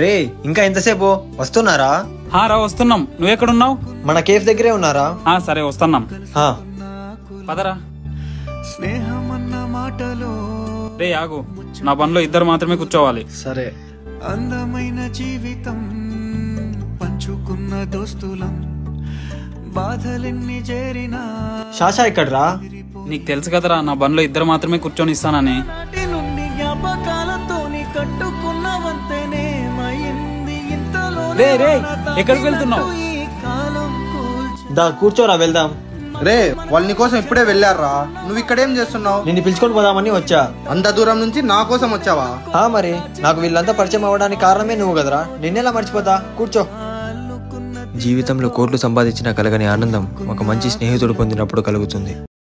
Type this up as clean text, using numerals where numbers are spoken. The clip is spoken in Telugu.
రే ఇంకా ఎంతసేపు వస్తున్నారా? రా వస్తున్నాం. నువ్వెక్కడున్నావు? మన కేఫ్ దగ్గరే ఉన్నారా? సరే వస్తున్నాం. హా పదరా. రే ఆగు, నా పనిలో ఇద్దరు మాత్రమే కూర్చోవాలి. సరే. అందమైన జీవితం పంచుకున్న దోస్తులం, బాధలెన్ని చేరినా షాషా ఇక్కడ్రా. నీకు తెలుసు కదరా, నా బండ్లో ఇద్దరు మాత్రమే కూర్చొని ఇస్తానని. నాటి నుండి జ్ఞాపకాలతో కట్టుకున్న వంతెనేమైంది ఇంతలో. రే ఎక్కడికి వెళ్తున్నావు? ఈ కాలం కూల్చి దా కూర్చోరా వెళ్దాం. రే వాళ్ళ నీ కోసం ఇప్పుడే వెళ్ళారా, నువ్వు ఇక్కడేం చేస్తున్నావు? నిన్ను పిలుచుకొని పోదామని వచ్చా. అంత దూరం నుంచి నా కోసం వచ్చావా? మరి నాకు వీళ్ళంతా పరిచయం అవ్వడానికి కారణమే నువ్వు కదరా, నిన్నెలా మర్చిపోతా? కూర్చో. జీవితంలో కోట్లు సంపాదించినా కలగని ఆనందం ఒక మంచి స్నేహితుడు పొందినప్పుడు కలుగుతుంది.